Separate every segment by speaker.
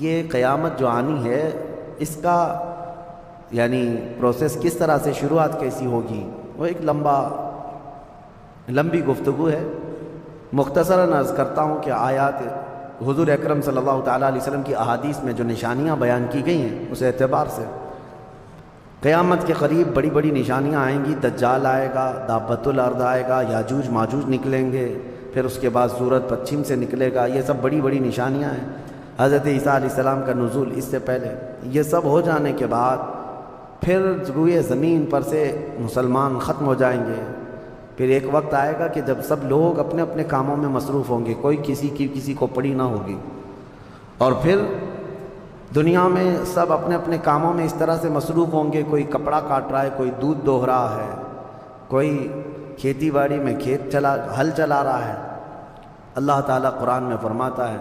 Speaker 1: یہ قیامت جو آنی ہے اس کا یعنی پروسیس کس طرح سے شروعات کیسی ہوگی، وہ ایک لمبی گفتگو ہے۔ مختصراً عرض کرتا ہوں کہ آیات حضور اکرم صلی اللہ تعالیٰ علیہ وسلم کی احادیث میں جو نشانیاں بیان کی گئی ہیں اس اعتبار سے قیامت کے قریب بڑی بڑی نشانیاں آئیں گی۔ دجال آئے گا، دابۃ الارض آئے گا، یاجوج ماجوج نکلیں گے، پھر اس کے بعد سورج پچھم سے نکلے گا۔ یہ سب بڑی بڑی نشانیاں ہیں۔ حضرت عیسیٰ علیہ السلام کا نزول اس سے پہلے، یہ سب ہو جانے کے بعد پھر روئے زمین پر سے مسلمان ختم ہو جائیں گے۔ پھر ایک وقت آئے گا کہ جب سب لوگ اپنے اپنے کاموں میں مصروف ہوں گے، کوئی کسی کو پڑی نہ ہوگی، اور پھر دنیا میں سب اپنے اپنے کاموں میں اس طرح سے مصروف ہوں گے، کوئی کپڑا کاٹ رہا ہے، کوئی دودھ دوہ رہا ہے، کوئی کھیتی باڑی میں ہل چلا رہا ہے۔ اللہ تعالیٰ قرآن میں فرماتا ہے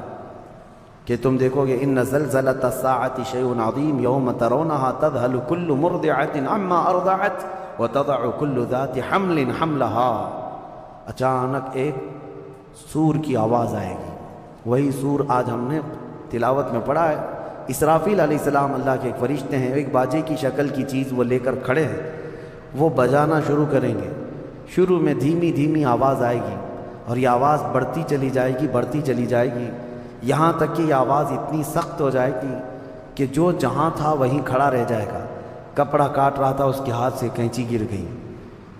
Speaker 1: کہ تم دیکھو گے ان زلزلۃ الساعۃ شیء عظیم یوم ترونها تذهل كل مرضعۃ عما ارضعت وتضع كل ذات حمل حملها۔ اچانک ایک سور کی آواز آئے گی، وہی سور آج ہم نے تلاوت میں پڑھا ہے۔ اسرافیل علیہ السلام اللہ کے ایک فرشتے ہیں، ایک باجے کی شکل کی چیز وہ لے کر کھڑے ہیں، وہ بجانا شروع کریں گے۔ شروع میں دھیمی دھیمی آواز آئے گی اور یہ آواز بڑھتی چلی جائے گی یہاں تک کہ یہ آواز اتنی سخت ہو جائے گی کہ جو جہاں تھا وہیں کھڑا رہ جائے گا۔ کپڑا کاٹ رہا تھا اس کے ہاتھ سے کینچی گر گئی،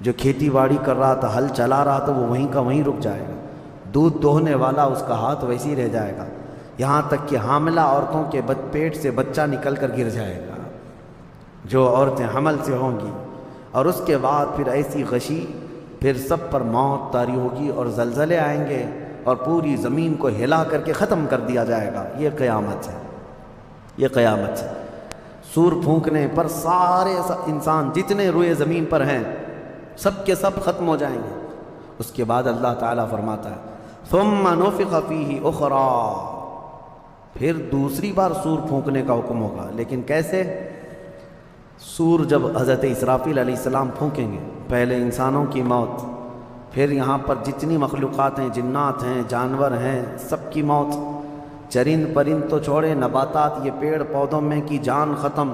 Speaker 1: جو کھیتی باڑی کر رہا تھا، ہل چلا رہا تھا، وہ وہیں کا وہیں رک جائے گا۔ دودھ دوہنے والا اس کا ہاتھ ویسے ہی رہ جائے گا، یہاں تک کہ حاملہ عورتوں کے پیٹ سے بچہ نکل کر گر جائے گا، جو عورتیں حمل سے ہوں گی۔ اور اس کے بعد پھر ایسی غشی، پھر سب پر موت طاری ہوگی اور زلزلے آئیں گے اور پوری زمین کو ہلا کر کے ختم کر دیا جائے گا۔ یہ قیامت ہے، یہ قیامت ہے۔ سور پھونکنے پر سارے انسان جتنے روئے زمین پر ہیں سب کے سب ختم ہو جائیں گے۔ اس کے بعد اللہ تعالیٰ فرماتا ہے ثم نفخ فیہ اخری، پھر دوسری بار سور پھونکنے کا حکم ہوگا۔ لیکن کیسے؟ سور جب حضرت اسرافیل علیہ السلام پھونکیں گے، پہلے انسانوں کی موت، پھر یہاں پر جتنی مخلوقات ہیں، جنات ہیں، جانور ہیں، سب کی موت، چرند پرند تو چھوڑے، نباتات، یہ پیڑ پودوں میں کی جان ختم۔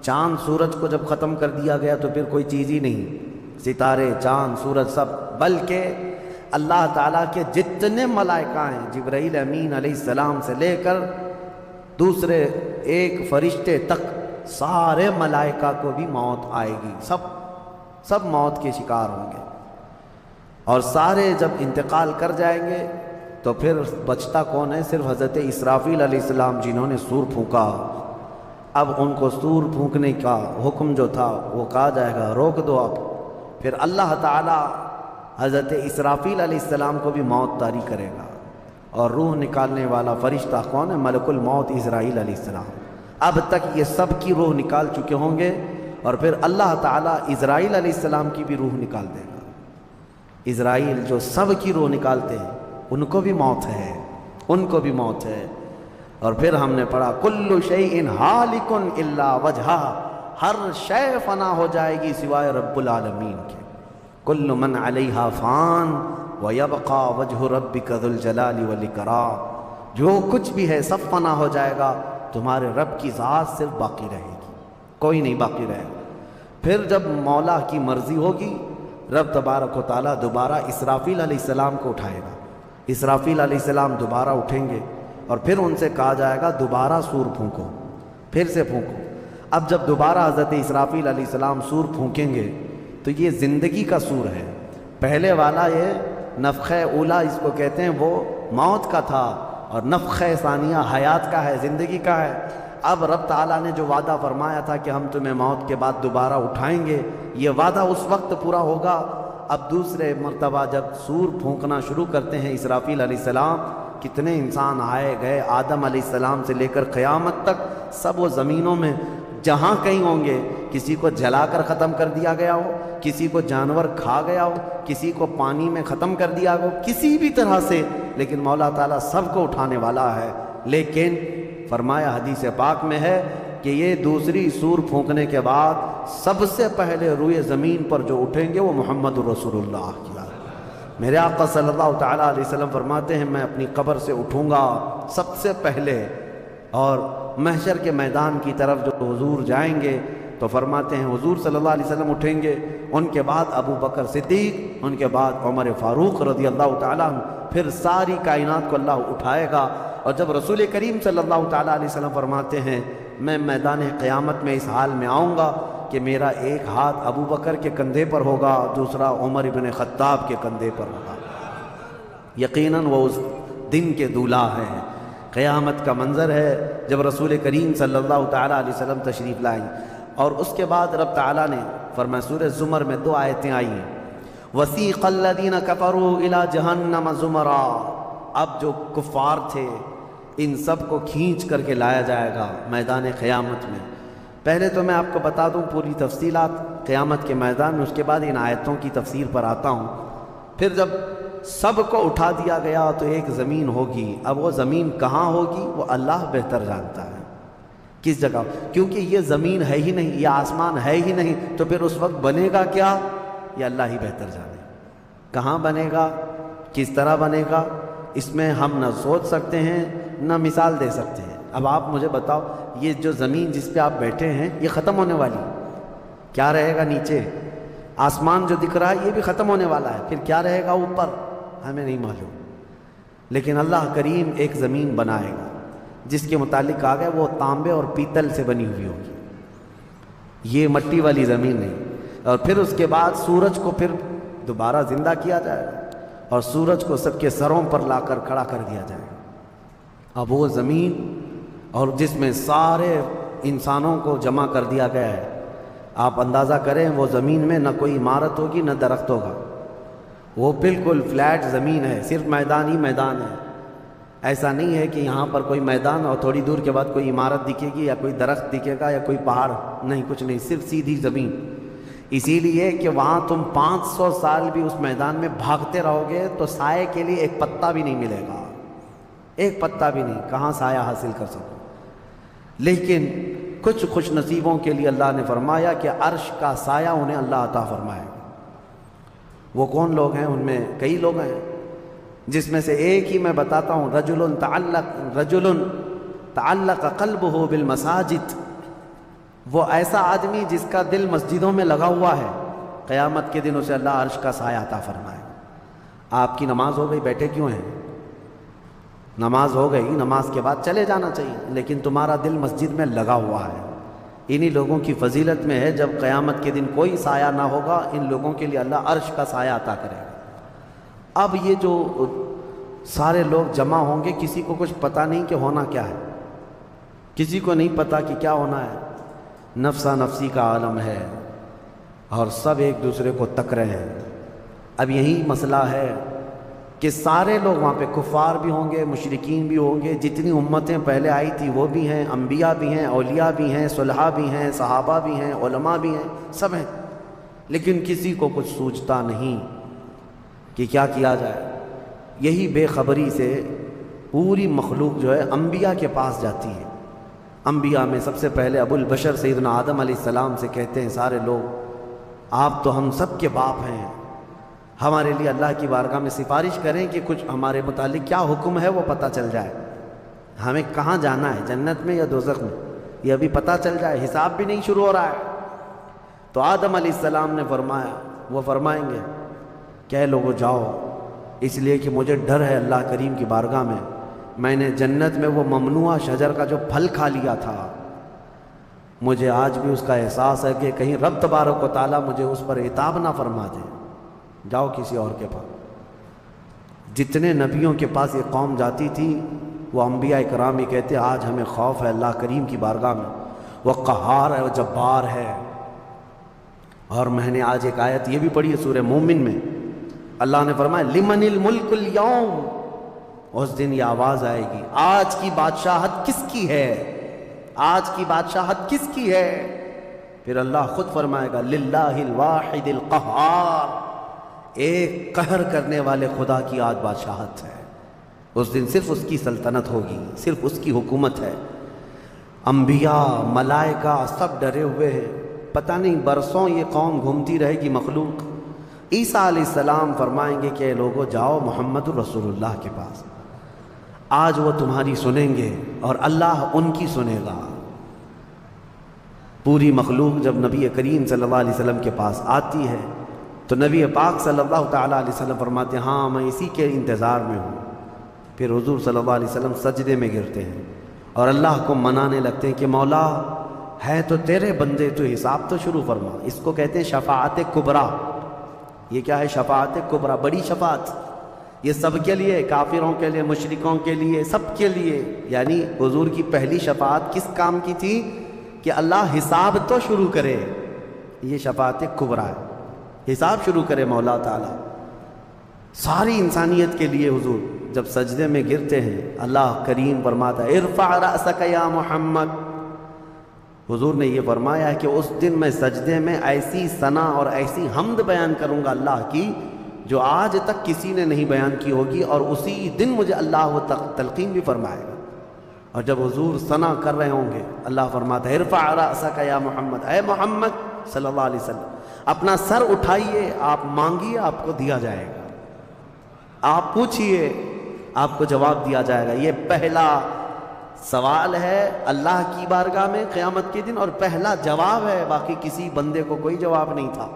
Speaker 1: چاند سورج کو جب ختم کر دیا گیا تو پھر کوئی چیز ہی نہیں، ستارے، چاند، سورج سب، بلکہ اللہ تعالیٰ کے جتنے ملائکہ ہیں، جبرائیل امین علیہ السلام سے لے کر دوسرے ایک فرشتے تک، سارے ملائکہ کو بھی موت آئے گی، سب موت کے شکار ہوں گے۔ اور سارے جب انتقال کر جائیں گے تو پھر بچتا کون ہے؟ صرف حضرت اسرافیل علیہ السلام جنہوں نے سور پھونکا۔ اب ان کو سور پھونکنے کا حکم جو تھا وہ کہا جائے گا روک دو اب۔ پھر اللہ تعالیٰ حضرت اسرافیل علیہ السلام کو بھی موت طاری کرے گا، اور روح نکالنے والا فرشتہ کون ہے؟ ملک الموت اسرائیل علیہ السلام۔ اب تک یہ سب کی روح نکال چکے ہوں گے، اور پھر اللہ تعالیٰ اسرائیل علیہ السلام کی بھی روح نکال دے گا۔ اسرائیل جو سب کی روح نکالتے ہیں ان کو بھی موت ہے، ان کو بھی موت ہے۔ اور پھر ہم نے پڑھا کل شیء ہالک الا وجہہ، ہر شے فنا ہو جائے گی سوائے رب العالمین کے۔ کل من علیہا فان ویبقى وجہ ربک ذو الجلال والاکرام، جو کچھ بھی ہے سب فنا ہو جائے گا، تمہارے رب کی ذات صرف باقی رہے گی، کوئی نہیں باقی رہے گا۔ پھر جب مولا کی مرضی ہوگی، رب تبارک و تعالیٰ دوبارہ اسرافیل علیہ السلام کو اٹھائے گا۔ اسرافیل علیہ السلام دوبارہ اٹھیں گے اور پھر ان سے کہا جائے گا دوبارہ سور پھونکو، پھر سے پھونکو۔ اب جب دوبارہ حضرت اسرافیل علیہ السلام سور پھونکیں گے تو یہ زندگی کا سور ہے۔ پہلے والا یہ نفخہ اولا اس کو کہتے ہیں، وہ موت کا تھا، اور نفخہ ثانیہ حیات کا ہے، زندگی کا ہے۔ اب رب تعالیٰ نے جو وعدہ فرمایا تھا کہ ہم تمہیں موت کے بعد دوبارہ اٹھائیں گے، یہ وعدہ اس وقت پورا ہوگا۔ اب دوسرے مرتبہ جب سور پھونکنا شروع کرتے ہیں اسرافیل علیہ السلام، کتنے انسان آئے گئے، آدم علیہ السلام سے لے کر قیامت تک، سب وہ زمینوں میں جہاں کہیں ہوں گے، کسی کو جلا کر ختم کر دیا گیا ہو، کسی کو جانور کھا گیا ہو، کسی کو پانی میں ختم کر دیا ہو، کسی بھی طرح سے، لیکن مولا تعالیٰ سب کو اٹھانے والا ہے۔ لیکن فرمایا حدیث پاک میں ہے کہ یہ دوسری سور پھونکنے کے بعد سب سے پہلے روئے زمین پر جو اٹھیں گے وہ محمد رسول اللہ کی۔ میرے آقا صلی اللہ تعالیٰ علیہ وسلم فرماتے ہیں میں اپنی قبر سے اٹھوں گا سب سے پہلے، اور محشر کے میدان کی طرف جو حضور جائیں گے تو فرماتے ہیں حضور صلی اللہ علیہ وسلم اٹھیں گے، ان کے بعد ابو بکر صدیق، ان کے بعد عمر فاروق رضی اللہ تعالیٰ عنہ، پھر ساری کائنات کو اللہ اٹھائے گا۔ اور جب رسول کریم صلی اللہ تعالیٰ علیہ وسلم فرماتے ہیں میں میدان قیامت میں اس حال میں آؤں گا کہ میرا ایک ہاتھ ابو بکر کے کندھے پر ہوگا، دوسرا عمر بن خطاب کے کندھے پر ہوگا۔ یقیناً وہ اس دن کے دولہا ہیں۔ قیامت کا منظر ہے جب رسول کریم صلی اللہ تعالیٰ علیہ وسلم تشریف لائیں۔ اور اس کے بعد رب تعالیٰ نے فرمایا، سورہ زمر میں 2 آیتیں آئی ہیں، وَسِيقَ الَّذِينَ كَفَرُوا إِلَىٰ جَهَنَّمَ زُمَرًا، اب جو کفار تھے ان سب کو کھینچ کر کے لایا جائے گا میدان قیامت میں۔ پہلے تو میں آپ کو بتا دوں پوری تفصیلات قیامت کے میدان میں، اس کے بعد ان آیتوں کی تفسیر پر آتا ہوں۔ پھر جب سب کو اٹھا دیا گیا تو ایک زمین ہوگی، اب وہ زمین کہاں ہوگی وہ اللہ بہتر جانتا ہے کس جگہ، کیونکہ یہ زمین ہے ہی نہیں، یہ آسمان ہے ہی نہیں، تو پھر اس وقت بنے گا کیا یہ اللہ ہی بہتر جانے۔ کہاں بنے گا، کس طرح بنے گا، اس میں ہم نہ سوچ سکتے ہیں نہ مثال دے سکتے ہیں۔ اب آپ مجھے بتاؤ، یہ جو زمین جس پہ آپ بیٹھے ہیں یہ ختم ہونے والی، کیا رہے گا نیچے؟ آسمان جو دکھ رہا ہے یہ بھی ختم ہونے والا ہے، پھر کیا رہے گا اوپر ہمیں نہیں معلوم، لیکن اللہ کریم ایک زمین بنائے گا جس کے متعلق کہا گیا وہ تانبے اور پیتل سے بنی ہوئی ہوگی، یہ مٹی والی زمین نہیں۔ اور پھر اس کے بعد سورج کو پھر دوبارہ زندہ کیا جائے گا اور سورج کو سب کے سروں پر لا کر کھڑا کر دیا جائے گا۔ اب وہ زمین اور جس میں سارے انسانوں کو جمع کر دیا گیا ہے، آپ اندازہ کریں وہ زمین میں نہ کوئی عمارت ہوگی نہ درخت ہوگا، وہ بالکل فلیٹ زمین ہے، صرف میدان ہی میدان ہے۔ ایسا نہیں ہے کہ یہاں پر کوئی میدان اور تھوڑی دور کے بعد کوئی عمارت دکھے گی یا کوئی درخت دکھے گا یا کوئی پہاڑ، نہیں، کچھ نہیں، صرف سیدھی زمین۔ اسی لیے کہ وہاں تم 500 سال بھی اس میدان میں بھاگتے رہو گے تو سائے کے لیے ایک پتا بھی نہیں ملے گا، ایک پتا بھی نہیں، کہاں سایہ حاصل کر سکو۔ لیکن کچھ خوش نصیبوں کے لیے اللہ نے فرمایا کہ عرش کا سایہ انہیں اللہ عطا فرمائے گا۔ وہ کون لوگ ہیں؟ ان میں کئی لوگ ہیں، جس میں سے ایک ہی میں بتاتا ہوں، رجل تعلق قلبہ بالمساجد، وہ ایسا آدمی جس کا دل مسجدوں میں لگا ہوا ہے، قیامت کے دن اسے اللہ عرش کا سایہ عطا فرمائے گا۔ آپ کی نماز ہو گئی، بیٹھے کیوں ہیں؟ نماز ہو گئی، نماز کے بعد چلے جانا چاہیے، لیکن تمہارا دل مسجد میں لگا ہوا ہے۔ انہی لوگوں کی فضیلت میں ہے جب قیامت کے دن کوئی سایہ نہ ہوگا، ان لوگوں کے لیے اللہ عرش کا سایہ عطا کرے گا۔ اب یہ جو سارے لوگ جمع ہوں گے، کسی کو کچھ پتہ نہیں کہ ہونا کیا ہے، کسی کو نہیں پتہ کہ کیا ہونا ہے، نفسا نفسی کا عالم ہے اور سب ایک دوسرے کو تک رہے ہیں۔ اب یہی مسئلہ ہے کہ سارے لوگ وہاں پہ، کفار بھی ہوں گے، مشرکین بھی ہوں گے، جتنی امتیں پہلے آئی تھی وہ بھی ہیں، انبیاء بھی ہیں، اولیاء بھی ہیں، صلحاء بھی ہیں، صحابہ بھی ہیں، علماء بھی ہیں، سب ہیں، لیکن کسی کو کچھ سوچتا نہیں کہ کیا کیا جائے۔ یہی بے خبری سے پوری مخلوق جو ہے انبیاء کے پاس جاتی ہے۔ انبیاء میں سب سے پہلے ابو البشر سیدنا آدم علیہ السلام سے کہتے ہیں سارے لوگ، آپ تو ہم سب کے باپ ہیں، ہمارے لیے اللہ کی بارگاہ میں سفارش کریں کہ کچھ ہمارے متعلق کیا حکم ہے وہ پتہ چل جائے، ہمیں کہاں جانا ہے، جنت میں یا دوزخ میں، یہ ابھی پتہ چل جائے، حساب بھی نہیں شروع ہو رہا ہے۔ تو آدم علیہ السلام نے فرمایا، وہ فرمائیں گے کہ اے لوگو جاؤ، اس لیے کہ مجھے ڈر ہے اللہ کریم کی بارگاہ میں نے جنت میں وہ ممنوع شجر کا جو پھل کھا لیا تھا، مجھے آج بھی اس کا احساس ہے کہ کہیں رب تبارک و تعالیٰ مجھے اس پر عتاب نہ فرما دے، جاؤ کسی اور کے پاس۔ جتنے نبیوں کے پاس یہ قوم جاتی تھی وہ انبیاء کرام ہی کہتے آج ہمیں خوف ہے اللہ کریم کی بارگاہ میں، وہ قہار ہے، وہ جبار ہے۔ اور میں نے آج ایک آیت یہ بھی پڑھی ہے سورہ مومن میں، اللہ نے فرمایا لمن الملک اليوم، اس دن یہ آواز آئے گی آج کی بادشاہت کس کی ہے، آج کی بادشاہت کس کی ہے؟ پھر اللہ خود فرمائے گا للہ الواحد القہار، ایک قہر کرنے والے خدا کی آج بادشاہت ہے۔ اس دن صرف اس کی سلطنت ہوگی، صرف اس کی حکومت ہے۔ انبیاء، ملائکہ سب ڈرے ہوئے ہیں، پتہ نہیں برسوں یہ قوم گھومتی رہے گی مخلوق۔ عیسیٰ علیہ السلام فرمائیں گے کہ اے لوگو جاؤ محمد الرسول اللہ کے پاس، آج وہ تمہاری سنیں گے اور اللہ ان کی سنے گا۔ پوری مخلوق جب نبی کریم صلی اللہ علیہ وسلم کے پاس آتی ہے تو نبی پاک صلی اللہ تعالیٰ علیہ وسلم فرماتے ہیں ہاں میں اسی کے انتظار میں ہوں۔ پھر حضور صلی اللہ علیہ وسلم سجدے میں گرتے ہیں اور اللہ کو منانے لگتے ہیں کہ مولا ہے تو تیرے بندے، تو حساب تو شروع فرما۔ اس کو کہتے ہیں شفاعت کبریٰ۔ یہ کیا ہے؟ شفاعت کبریٰ، بڑی شفاعت۔ یہ سب کے لیے، کافروں کے لیے، مشرکوں کے لیے، سب کے لیے۔ یعنی حضور کی پہلی شفاعت کس کام کی تھی؟ کہ اللہ حساب تو شروع کرے۔ یہ شفاعت کبریٰ ہے، حساب شروع کرے مولا تعالیٰ ساری انسانیت کے لیے۔ حضور جب سجدے میں گرتے ہیں اللہ کریم فرماتا ہے ارفع رأسک یا محمد۔ حضور نے یہ فرمایا ہے کہ اس دن میں سجدے میں ایسی ثنا اور ایسی حمد بیان کروں گا اللہ کی جو آج تک کسی نے نہیں بیان کی ہوگی، اور اسی دن مجھے اللہ وہ تلقین بھی فرمائے گا۔ اور جب حضور ثنا کر رہے ہوں گے اللہ فرماتا ہے ارفع رأسک یا محمد، اے محمد صلی اللہ علیہ وسلم اپنا سر اٹھائیے، آپ مانگیے آپ کو دیا جائے گا، آپ پوچھئے آپ کو جواب دیا جائے گا۔ یہ پہلا سوال ہے اللہ کی بارگاہ میں قیامت کے دن، اور پہلا جواب ہے، باقی کسی بندے کو کوئی جواب نہیں تھا۔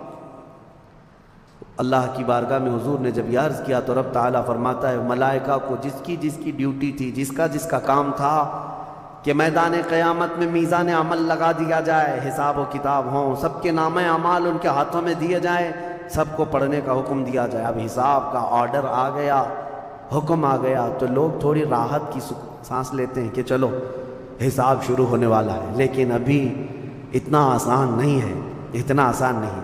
Speaker 1: اللہ کی بارگاہ میں حضور نے جب یہ عرض کیا تو رب تعالیٰ فرماتا ہے ملائکہ کو جس کی ڈیوٹی تھی، جس کا کام تھا کہ میدان قیامت میں میزان عمل لگا دیا جائے، حساب و کتاب ہوں، سب کے نامہ اعمال ان کے ہاتھوں میں دیے جائیں، سب کو پڑھنے کا حکم دیا جائے۔ اب حساب کا آرڈر آ گیا، حکم آ گیا، تو لوگ تھوڑی راحت کی سانس لیتے ہیں کہ چلو حساب شروع ہونے والا ہے، لیکن ابھی اتنا آسان نہیں ہے، اتنا آسان نہیں۔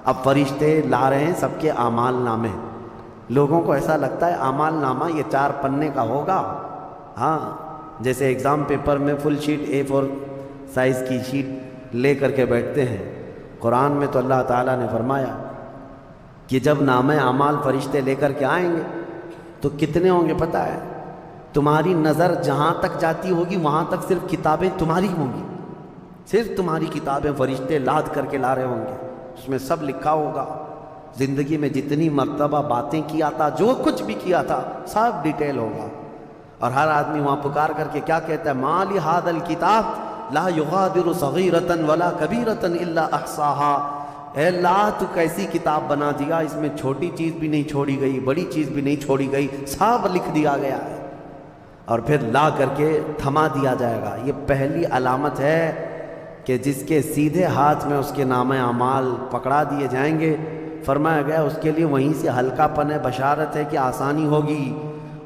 Speaker 1: اب فرشتے لا رہے ہیں سب کے اعمال نامے۔ لوگوں کو ایسا لگتا ہے اعمال نامہ یہ 4 پنے کا ہوگا، ہاں جیسے ایگزام پیپر میں فل شیٹ A4 سائز کی شیٹ لے کر کے بیٹھتے ہیں۔ قرآن میں تو اللہ تعالیٰ نے فرمایا کہ جب نامہ اعمال فرشتے لے کر کے آئیں گے تو کتنے ہوں گے پتہ ہے؟ تمہاری نظر جہاں تک جاتی ہوگی وہاں تک صرف کتابیں تمہاری ہوں گی، صرف تمہاری کتابیں فرشتے لاد کر کے لا رہے ہوں گے۔ اس میں سب لکھا ہوگا، زندگی میں جتنی مرتبہ باتیں کیا تھا، جو کچھ بھی کیا تھا، سب ڈیٹیل ہوگا۔ اور ہر آدمی وہاں پکار کر کے کیا کہتا ہے؟ ما لہذا الکتاب لا یغادر صغیرۃ ولا کبیرۃ الا احصاها۔ اے اللہ تو کیسی کتاب بنا دیا، اس میں چھوٹی چیز بھی نہیں چھوڑی گئی، بڑی چیز بھی نہیں چھوڑی گئی، سب لکھ دیا گیا ہے۔ اور پھر لا کر کے تھما دیا جائے گا۔ یہ پہلی علامت ہے کہ جس کے سیدھے ہاتھ میں اس کے نامہ اعمال پکڑا دیے جائیں گے، فرمایا گیا اس کے لیے وہیں سے ہلکا پن ہے، بشارت ہے کہ آسانی ہوگی۔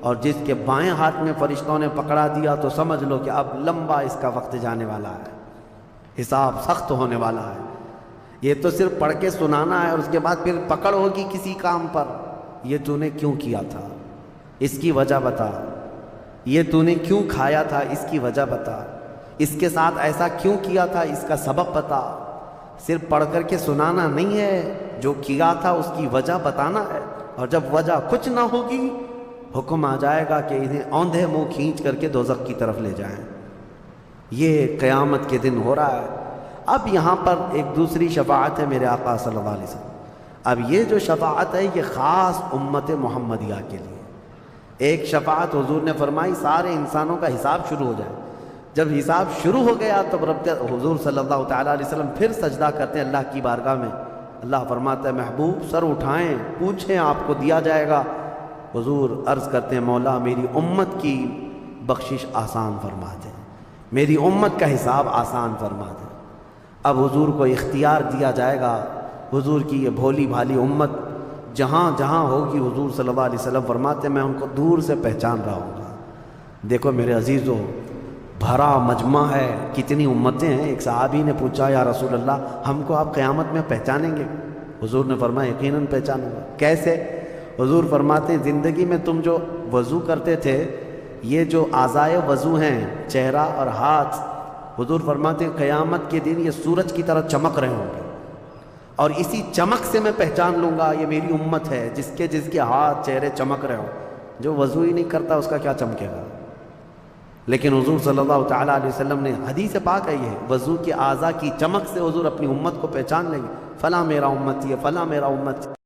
Speaker 1: اور جس کے بائیں ہاتھ میں فرشتوں نے پکڑا دیا تو سمجھ لو کہ اب لمبا اس کا وقت جانے والا ہے، حساب سخت ہونے والا ہے۔ یہ تو صرف پڑھ کے سنانا ہے، اور اس کے بعد پھر پکڑ ہوگی کسی کام پر۔ یہ تو نے کیوں کیا تھا، اس کی وجہ بتا۔ یہ تو نے کیوں کھایا تھا، اس کی وجہ بتا۔ اس کے ساتھ ایسا کیوں کیا تھا، اس کا سبب بتا۔ صرف پڑھ کر کے سنانا نہیں ہے، جو کیا تھا اس کی وجہ بتانا ہے۔ اور جب وجہ کچھ نہ ہوگی حکم آ جائے گا کہ انہیں اوندھے منہ کھینچ کر کے دوزخ کی طرف لے جائیں۔ یہ قیامت کے دن ہو رہا ہے۔ اب یہاں پر ایک دوسری شفاعت ہے میرے آقا صلی اللہ علیہ وسلم۔ اب یہ جو شفاعت ہے یہ خاص امت محمدیہ کے لیے۔ ایک شفاعت حضور نے فرمائی سارے انسانوں کا حساب شروع ہو جائے۔ جب حساب شروع ہو گیا تو رب حضور صلی اللہ تعالیٰ علیہ وسلم پھر سجدہ کرتے ہیں اللہ کی بارگاہ میں۔ اللہ فرماتا ہے محبوب سر اٹھائیں، پوچھیں آپ کو دیا جائے گا۔ حضور عرض کرتے ہیں مولا میری امت کی بخشش آسان فرما دیں، میری امت کا حساب آسان فرما دیں۔ اب حضور کو اختیار دیا جائے گا، حضور کی یہ بھولی بھالی امت جہاں جہاں ہوگی حضور صلی اللہ علیہ وسلم فرماتے ہیں میں ان کو دور سے پہچان رہا ہوں گا۔ دیکھو میرے عزیزو، بھرا مجمع ہے، کتنی امتیں ہیں۔ ایک صحابی نے پوچھا یا رسول اللہ ہم کو آپ قیامت میں پہچانیں گے؟ حضور نے فرمایا یقیناً پہچانوں گا۔ کیسے؟ حضور فرماتے ہیں زندگی میں تم جو وضو کرتے تھے، یہ جو اعضائے وضو ہیں چہرہ اور ہاتھ، حضور فرماتے ہیں قیامت کے دن یہ سورج کی طرح چمک رہے ہوں گے، اور اسی چمک سے میں پہچان لوں گا یہ میری امت ہے، جس کے ہاتھ چہرے چمک رہے ہوں۔ جو وضو ہی نہیں کرتا اس کا کیا چمکے گا؟ لیکن حضور صلی اللہ تعالیٰ علیہ وسلم نے حدیث پاک ہے یہ وضو کے اعضاء کی چمک سے حضور اپنی امت کو پہچان لیں گے، فلاں میرا امت ہے، فلاں میرا امت ہے۔